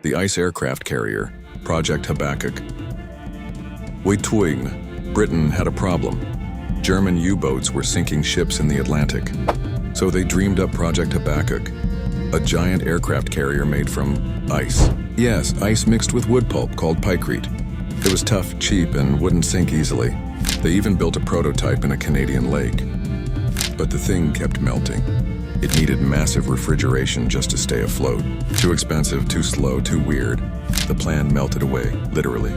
the ice aircraft carrier, Project Habakkuk. Wait, Britain had a problem. German U-boats were sinking ships in the Atlantic. So they dreamed up Project Habakkuk, a giant aircraft carrier made from ice. Yes, ice mixed with wood pulp called pykrete. It was tough, cheap, and wouldn't sink easily. They even built a prototype in a Canadian lake. But the thing kept melting. It needed massive refrigeration just to stay afloat. Too expensive, too slow, too weird. The plan melted away, literally.